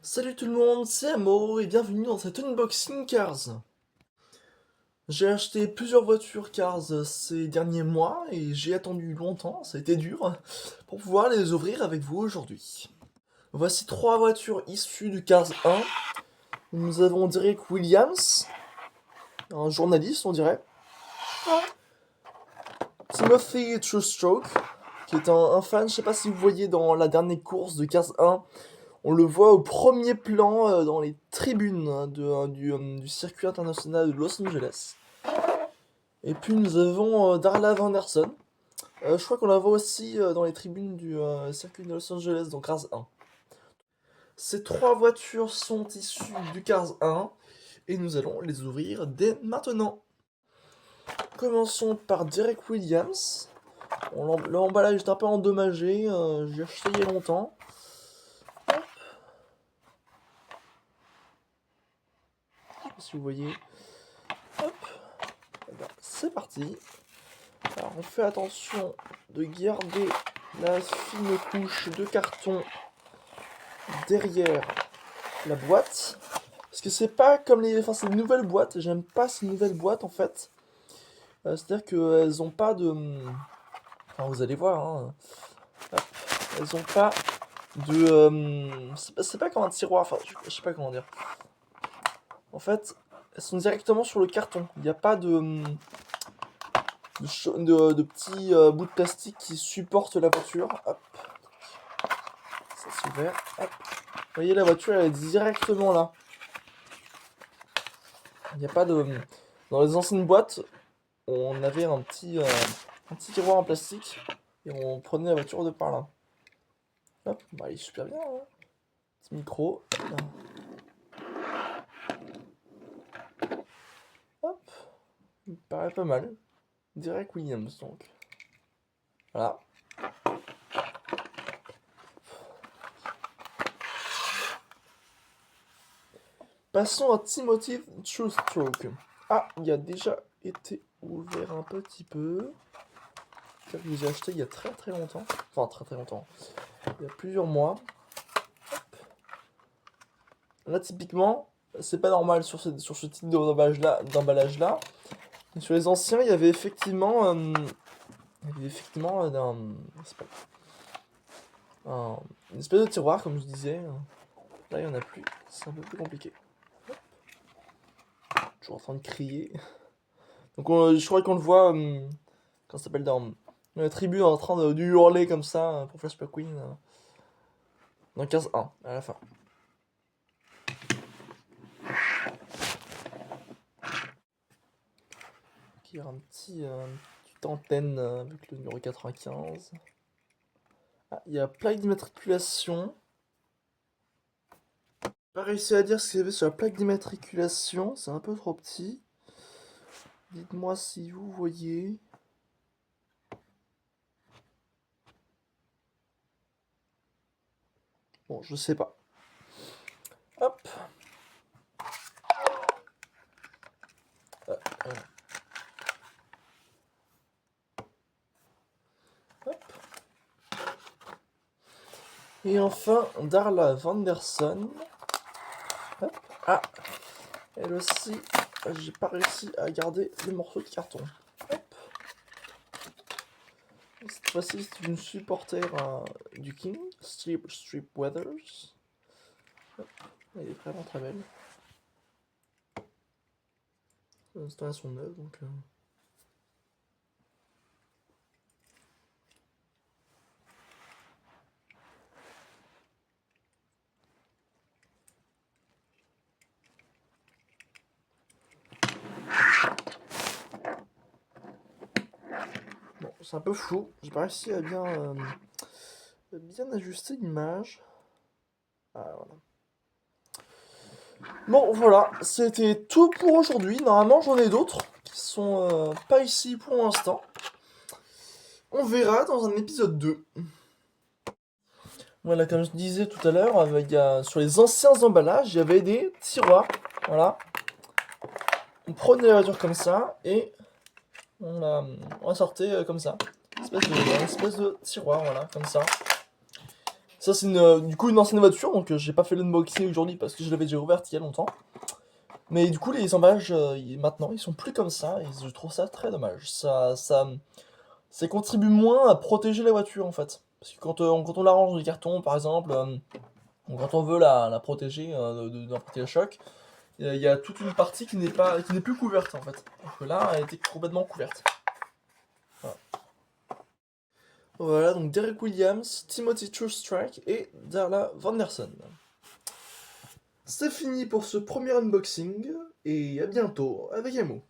Salut tout le monde, c'est Amo et bienvenue dans cet unboxing Cars. J'ai acheté plusieurs voitures Cars ces derniers mois et j'ai attendu longtemps, ça a été dur, pour pouvoir les ouvrir avec vous aujourd'hui. Voici trois voitures issues du Cars 1. Nous avons Derek Williams, un journaliste on dirait. Timothy Truestroke, qui est un fan, je sais pas si vous voyez dans la dernière course de Cars 1. On le voit au premier plan dans les tribunes du circuit international de Los Angeles. Et puis nous avons Darla Vanderson. Je crois qu'on la voit aussi dans les tribunes du circuit de Los Angeles dans Cars 1. Ces trois voitures sont issues du Cars 1 et nous allons les ouvrir dès maintenant. Commençons par Derek Williams. L'emballage est un peu endommagé, j'ai acheté il y a longtemps. Je sais pas si vous voyez. Hop. Eh ben, c'est parti. Alors on fait attention de garder la fine couche de carton derrière la boîte. Parce que c'est pas comme les... Enfin c'est une nouvelle boîte, j'aime pas ces nouvelles boîtes en fait. C'est-à-dire qu'elles ont pas de... Enfin vous allez voir, hein. Hop. Elles ont pas de... C'est pas comme un tiroir, enfin je sais pas comment dire. En fait, elles sont directement sur le carton. Il n'y a pas de petits bouts de plastique qui supportent la voiture. Hop. Ça s'est ouvert. Hop. Vous voyez, la voiture elle est directement là. Il n'y a pas de... Dans les anciennes boîtes, on avait un petit tiroir en plastique et on prenait la voiture de par là. Hop, bah il est super bien. Hein. Petit micro. Hop. Il me paraît pas mal. Derek Williams donc. Voilà. Passons à Timothy Truestroke. Ah, il a déjà été ouvert un petit peu. Je l'ai acheté il y a très très longtemps. Enfin, très très longtemps. Il y a plusieurs mois. Hop. Là, typiquement, c'est pas normal sur ce type d'emballage là. Et sur les anciens, il y avait effectivement, une espèce de tiroir, comme je disais. Là, il n'y en a plus. C'est un peu plus compliqué. Hop. Toujours en train de crier. Donc, je crois qu'on le voit, quand ça s'appelle dans la tribu en train de hurler comme ça pour Flash McQueen. Dans 15-1, à la fin. Il y a un petite antenne avec le numéro 95. Ah, il y a plaque d'immatriculation. Pas réussi à dire ce qu'il y avait sur la plaque d'immatriculation, c'est un peu trop petit. Dites-moi si vous voyez. Bon, je sais pas. Hop. Voilà. Hop. Et enfin, Darla Vanderson. Hop. Ah, elle aussi, j'ai pas réussi à garder les morceaux de carton. Hop. Cette fois-ci, c'est une supporter du King, Strip Weathers. Hop. Elle est vraiment très belle. Installation neuve, donc... Bon, c'est un peu flou, j'ai pas réussi à bien ajuster l'image. Ah, voilà. Bon, voilà, c'était tout pour aujourd'hui. Normalement, j'en ai d'autres qui sont pas ici pour l'instant. On verra dans un épisode 2. Voilà, comme je disais tout à l'heure, sur les anciens emballages, il y avait des tiroirs. Voilà. On prenait la voiture comme ça et on la sortait comme ça. Une espèce de tiroir, voilà, comme ça. Ça, c'est du coup une ancienne voiture, donc j'ai pas fait l'unboxing aujourd'hui parce que je l'avais déjà ouverte il y a longtemps. Mais du coup, les emballages, maintenant, ils sont plus comme ça, et je trouve ça très dommage. Ça contribue moins à protéger la voiture, en fait. Parce que quand on la range dans du carton, par exemple, ou quand on veut la protéger d'un portée choc, il y a toute une partie qui n'est plus couverte, en fait. Alors que là, elle était complètement couverte. Voilà. Voilà, donc Derek Williams, Timothy Truestrike et Darla Vanderson. C'est fini pour ce premier unboxing, et à bientôt avec Amo.